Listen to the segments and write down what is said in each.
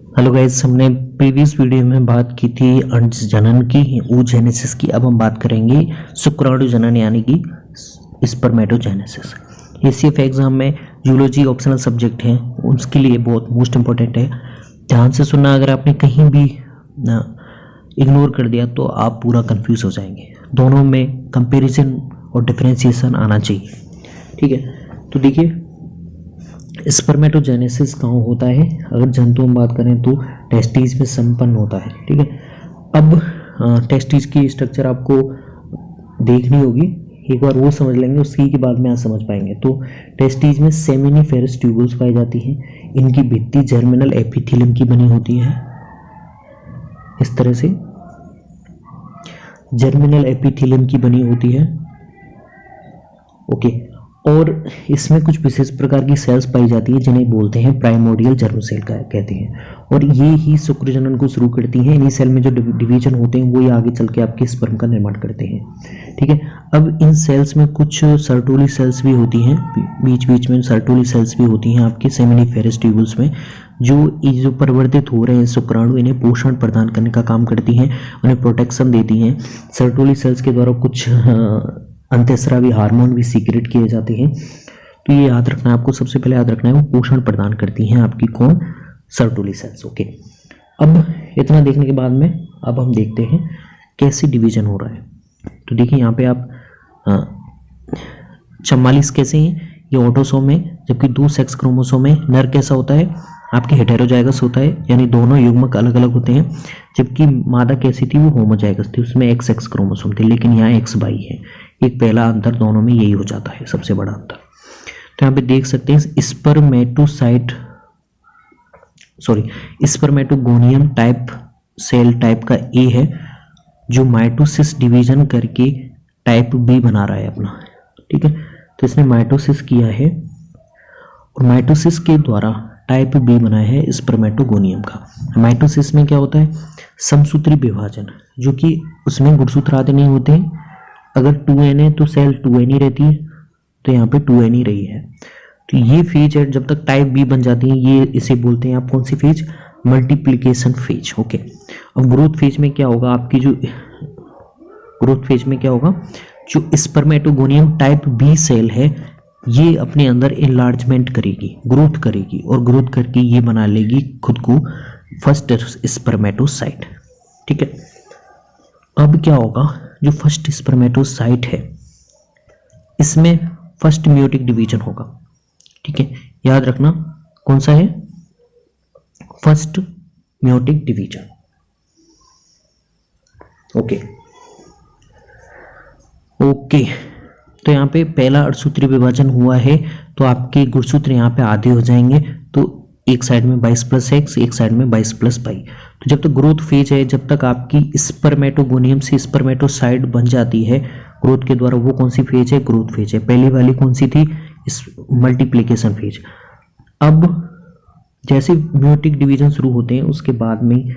Hello guys, हमने previous video में बात की थी अंश जनन की, oogenesis की। अब हम बात करेंगे शुक्राणु जनन यानी कि स्पर्मेटोजेनेसिस। ये सिर्फ एग्जाम में जूलॉजी ऑप्शनल सब्जेक्ट है, उसके लिए बहुत मोस्ट इंपॉर्टेंट है। ध्यान से सुनना, अगर आपने कहीं भी इग्नोर कर दिया तो आप पूरा कंफ्यूज हो जाएंगे। दोनों में कंपैरिजन और डिफरेंशिएशन आना चाहिए, ठीक है। तो देखिए, स्पर्मेटोजेनेसिस कहाँ होता है? अगर जंतु में बात करें तो टेस्टिस में संपन्न होता है, ठीक है। अब टेस्टिस की स्ट्रक्चर आपको देखनी होगी, एक बार वो समझ लेंगे, उसकी के बाद में आप समझ पाएंगे। तो टेस्टिस में सेमिनिफेरस ट्यूबुल्स पाई जाती हैं। इनकी भित्ति जर्मिनल एपिथेलियम की बनी होती है, इस तरह से जर्मिनल एपिथेलियम की बनी होती है, ओके। और इसमें कुछ विशेष प्रकार की सेल्स पाई जाती है जिन्हें बोलते हैं प्राइमोर्डियल जर्म सेल का कहते हैं, और ये ही शुक्र जनन को शुरू करती हैं। इन्हीं सेल में जो डिवीजन होते हैं वो ही आगे चल के आपके स्पर्म का निर्माण करते हैं, ठीक है। अब इन सेल्स में कुछ सर्टोली सेल्स भी होती हैं, बीच बीच में सर्टोली सेल्स भी होती हैं आपके सेमिनिफेरस ट्यूबुल्स में, जो परिवर्तित हो रहे हैं शुक्राणु, इन्हें पोषण प्रदान करने का काम करती हैं, उन्हें प्रोटेक्शन देती हैं। सर्टोली सेल्स के द्वारा कुछ अंतःस्रावी हार्मोन भी सीक्रेट किए जाते हैं। तो ये याद रखना है आपको, सबसे पहले याद रखना है वो पोषण प्रदान करती हैं आपकी कौन? Sertoli cells, okay. अब इतना देखने के बाद में अब हम देखते हैं कैसे डिवीजन हो रहा है। तो देखिए यहाँ पे आप 44 कैसे हैं? ये ऑटोसोम है, जबकि 2 सेक्स क्रोमोसोम है। नर कैसा होता है? आपके हेटेरोजाइगस होता है, यानी दोनों युग्मक अलग अलग होते हैं। जबकि मादा कैसी थी? वो होमोजाइगस थी, उसमें XX क्रोमोसोम थे, लेकिन यहाँ XY है। एक पहला अंतर दोनों में यही हो जाता है, सबसे बड़ा अंतर। तो यहाँ पे देख सकते हैं स्पर्मेटोगोनियम टाइप सेल टाइप का A है, जो माइटोसिस डिवीजन करके टाइप B बना रहा है अपना, ठीक है। तो इसने माइटोसिस किया है और माइटोसिस के द्वारा टाइप B बनाया है स्पर्मेटोगोनियम का। माइटोसिस में क्या होता है? समसूत्री विभाजन, जो कि उसमें गुणसूत्र आदि नहीं होते हैं। अगर 2n है तो सेल 2n ही रहती है, तो यहाँ पे 2n ही रही है। तो ये फेज है, जब तक टाइप B बन जाती है, ये इसे बोलते हैं आप कौन सी फेज? Multiplication phase, okay. अब ग्रोथ फेज में क्या होगा? आपकी जो ग्रोथ फेज में क्या होगा? जो स्पर्मेटोगोनियम टाइप B सेल है, ये अपने अंदर इनलार्जमेंट करेगी, ग्रोथ करेगी, और ग्रोथ करके ये बना लेगी खुद को फर्स्ट स्पर्मेटोसाइट, ठीक है। अब क्या होगा? जो फर्स्ट स्पर्मेटोसाइट है, इसमें फर्स्ट मियोटिक डिवीजन होगा, ठीक है। याद रखना कौन सा है? First meiotic division, okay okay. तो यहाँ पे पहला अड़सूत्री विभाजन हुआ है, तो आपके गुणसूत्र यहाँ पे आधे हो जाएंगे। तो एक साइड में 22+X, एक साइड में 22+Y। तो जब तक ग्रोथ फेज है, जब तक आपकी स्पर्मेटोगोनियम से स्पर्मेटोसाइट बन जाती है ग्रोथ के द्वारा, वो कौन सी फेज है? ग्रोथ फेज है। पहली वाली कौन सी थी? Multiplication phase. अब जैसे म्यूटिक डिवीजन शुरू होते हैं, उसके बाद में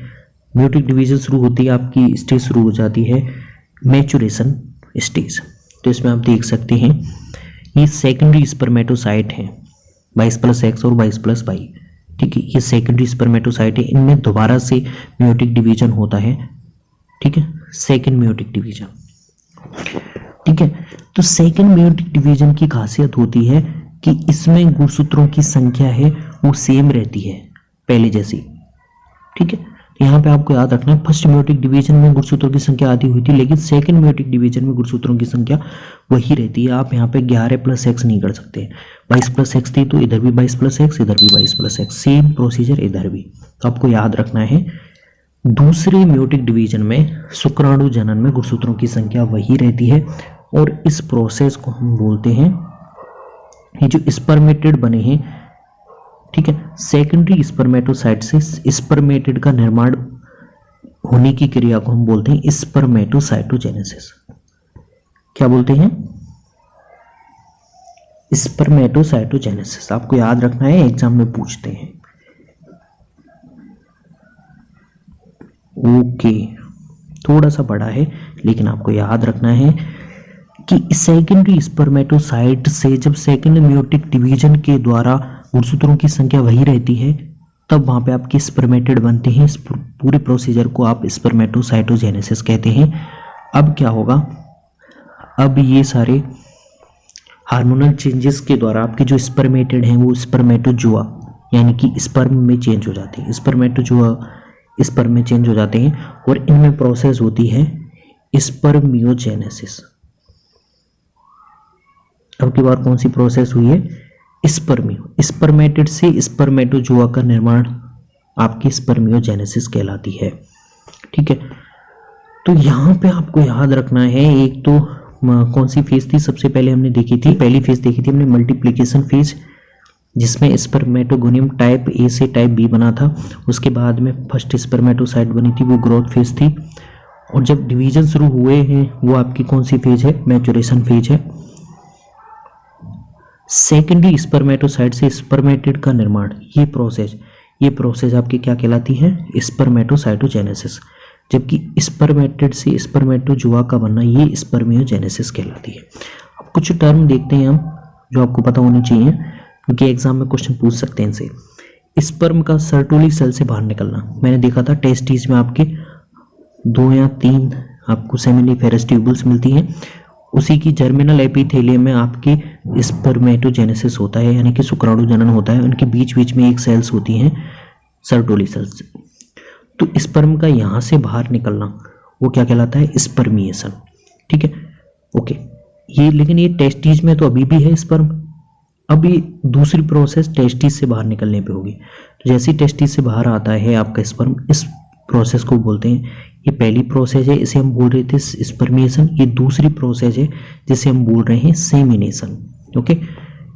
म्यूटिक डिवीजन शुरू होती है, आपकी स्टेज शुरू हो जाती है मैचुरेशन स्टेज। तो इसमें आप देख सकते हैं ये सेकेंडरी स्पर्मेटोसाइट है, 22+X और 22+Y, ठीक है। ये सेकेंडरी स्पर्मेटोसाइट है, इनमें दोबारा से म्यूटिक डिवीजन होता है, ठीक है। सेकेंड म्यूटिक डिवीजन, ठीक है। तो सेकेंड म्यूटिक डिवीजन की खासियत होती है कि इसमें गुणसूत्रों की संख्या है वो सेम रहती है पहले जैसी, ठीक है। यहाँ पे आपको याद रखना है, फर्स्ट म्यूटिक डिवीजन में गुणसूत्रों की संख्या आधी हुई थी, लेकिन सेकंड म्यूटिक डिवीजन में गुणसूत्रों की संख्या वही रहती है। आप यहाँ पे 11+X नहीं कर सकते। 22+X थी तो इधर भी 22+X, इधर भी 22+X, सेम प्रोसीजर इधर भी। तो आपको याद रखना है, दूसरे म्यूटिक डिवीजन में शुक्राणु जनन में गुणसूत्रों की संख्या वही रहती है, और इस प्रोसेस को हम बोलते हैं, ये जो स्पर्मेटेड बने हैं, ठीक है, सेकेंडरी स्पर्मेटोसाइट से स्पर्मेटेड का निर्माण होने की क्रिया को हम बोलते हैं स्पर्मेटोसाइटोजेनेसिस। क्या बोलते हैं? स्पर्मेटोसाइटोजेनेसिस। आपको याद रखना है, एग्जाम में पूछते हैं, ओके। थोड़ा सा बड़ा है, लेकिन आपको याद रखना है कि सेकेंडरी स्पर्मेटोसाइट से जब सेकेंड म्यूटिक डिवीजन के द्वारा गुणसूत्रों की संख्या वही रहती है, तब वहाँ पे आपकी स्पर्मेटिड बनते हैं। इस पूरे प्रोसीजर को आप स्पर्मेटोसाइटोजेनेसिस कहते हैं। अब क्या होगा, अब ये सारे हार्मोनल चेंजेस के द्वारा आपके जो स्पर्मेटिड हैं वो स्पर्मेटोजुआ यानी कि स्पर्म में चेंज हो जाते हैं। स्पर्मेटोजुआ स्पर्म में चेंज हो जाते हैं और इनमें प्रोसेस होती है स्पर्मियोजेनेसिस। अब की बार कौन सी प्रोसेस हुई है, स्पर्मेटिड से स्पर्मेटोजुआ का निर्माण आपकी स्पर्मियोजेनेसिस कहलाती है। ठीक है, तो यहाँ पे आपको याद रखना है, एक तो कौन सी फेज थी सबसे पहले हमने देखी थी, पहली फेज देखी थी हमने मल्टीप्लिकेशन फेज, जिसमें स्पर्मेटोगोनियम टाइप ए से टाइप बी बना था। उसके बाद में फर्स्ट स्पर्मेटोसाइट बनी थी, वो ग्रोथ फेज थी। और जब डिवीजन शुरू हुए हैं वो आपकी कौन सी फेज है, मैचुरेशन फेज है। सेकेंडरी स्पर्मेटोसाइट से स्पर्मेटिड का निर्माण, ये प्रोसेस आपकी क्या कहलाती है, स्पर्मेटोसाइटोजेनेसिस। जबकि स्पर्मेटिड से स्पर्मेटोजुआ का बनना ये स्पर्मियोजेनेसिस कहलाती है। अब कुछ टर्म देखते हैं हम जो आपको पता होनी चाहिए, क्योंकि एग्जाम में क्वेश्चन पूछ सकते हैं इनसे। स्पर्म का सर्टोली सेल से बाहर निकलना, मैंने देखा था टेस्टिस में आपके 2 या 3 आपको सेमिनिफेरस ट्यूबल्स मिलती हैं। उसी की जर्मिनल एपिथेलियम में आपके स्पर्मेटोजेनेसिस होता है, यानी कि शुक्राणु जनन होता है। उनके बीच बीच में एक सेल्स होती हैं सर्टोली सेल्स। तो स्पर्म का यहाँ से बाहर निकलना वो क्या कहलाता है, स्पर्मिएशन। ठीक है, ओके। ये लेकिन ये टेस्टिस में तो अभी भी है स्पर्म। अब ये दूसरी प्रोसेस टेस्टिस से बाहर निकलने पे होगी। तो जैसे ही टेस्टिस से बाहर आता है आपका स्पर्म, इस प्रोसेस को बोलते हैं, ये पहली प्रोसेस है, इसे हम बोल रहे थे स्पर्मिएशन। ये दूसरी प्रोसेस है जिसे हम बोल रहे हैं सेमिनेशन। ओके,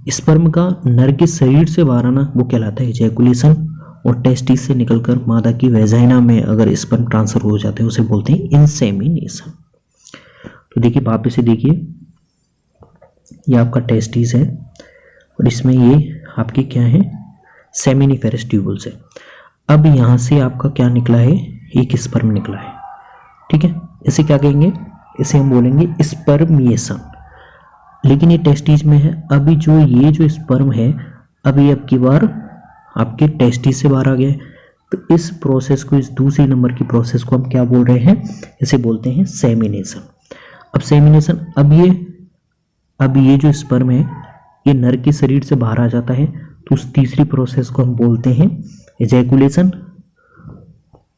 स्पर्म का नर के शरीर से बाहर आना वो कहलाता है इजैकुलेशन। और टेस्टिस से निकलकर मादा की वेजाइना में अगर स्पर्म ट्रांसफर हो जाते हैं उसे बोलते हैं इंसेमिनेशन। तो देखिए वापस से देखिए, ये आपका टेस्टिस है और इसमें ये आपके क्या है, सेमिनिफेरस ट्यूबल्स है। अब यहाँ से आपका क्या निकला है, एक स्पर्म निकला है। ठीक है, इसे क्या कहेंगे, इसे हम बोलेंगे स्पर्मिएशन। लेकिन ये टेस्टिस में है। अभी ये जो स्पर्म है अभी अब की बार आपके टेस्टिस से बाहर आ गया है। तो इस प्रोसेस को, इस दूसरी नंबर की प्रोसेस को हम क्या बोल रहे हैं, इसे बोलते हैं सेमिनेशन। अब सेमिनेशन, अब ये जो स्पर्म है ये नर के शरीर से बाहर आ जाता है, तो उस तीसरी प्रोसेस को हम बोलते हैं इजैकुलेशन।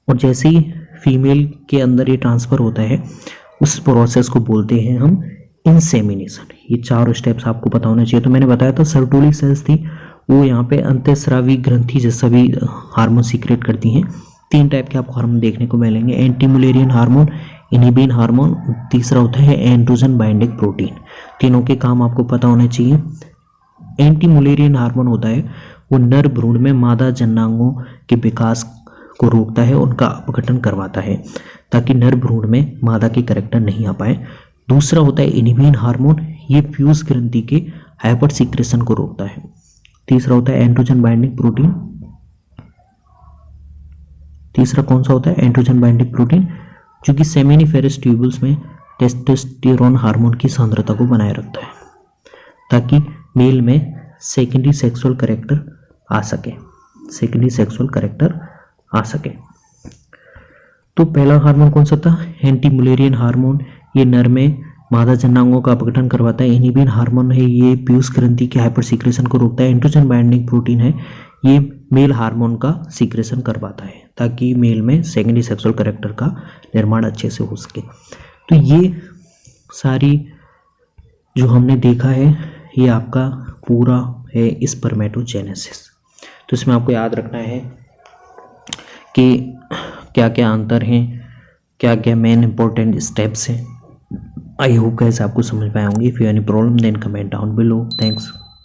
और जैसे ही फीमेल के अंदर ये ट्रांसफर होता है उस प्रोसेस को बोलते हैं हम इंसेमिनेशन। ये 4 स्टेप्स आपको पता होना चाहिए। तो मैंने बताया था सर्टोली सेल्स थी, वो यहाँ पे अंतःस्रावी ग्रंथि जैसा भी हार्मोन सीक्रेट करती हैं। 3 टाइप के आपको हार्मोन देखने को मिलेंगे, एंटीमुलेरियन हार्मोन, इनहिबिन हार्मोन, तीसरा होता है एंड्रोजन बाइंडिंग प्रोटीन। तीनों के काम आपको पता होने चाहिए। एंटीमुलेरियन हार्मोन होता है वो नर भ्रूण में मादा जननांगों के विकास को रोकता है, उनका अपघटन करवाता है ताकि नर भ्रूण में मादा के कैरेक्टर नहीं आ पाए। दूसरा होता है इनहिबिन हार्मोन, ये फ्यूज ग्रंथि के हाइपर सीक्रेशन को रोकता है। तीसरा होता है एंड्रोजन बाइंडिंग प्रोटीन। तीसरा कौन सा होता है, एंड्रोजन बाइंडिंग प्रोटीन, जो कि सेमिनिफेरस ट्यूबल्स में टेस्टोस्टेरोन हार्मोन की सांद्रता को बनाए रखता है ताकि मेल में सेकेंडरी सेक्सुअल कैरेक्टर आ सके, तो पहला हार्मोन कौन सा था, एंटीमुलेरियन हार्मोन, ये नर में मादा जननांगों का अपघटन करवाता है। इनहिबिन हार्मोन है, ये पीयूष ग्रंथि के हाइपर सीक्रेशन को रोकता है। एंड्रोजन बाइंडिंग प्रोटीन है, ये मेल हार्मोन का सीक्रेशन करवाता है ताकि मेल में सेकेंडरी सेक्सुअल कैरेक्टर का निर्माण अच्छे से हो सके। तो ये सारी जो हमने देखा है ये आपका पूरा है स्पर्मेटोजेनेसिस। तो इसमें आपको याद रखना है कि क्या क्या अंतर हैं, क्या क्या मेन इंपॉर्टेंट स्टेप्स हैं। आई होप कैसे आपको समझ पाए होंगे। If you any problem then comment down below. Thanks.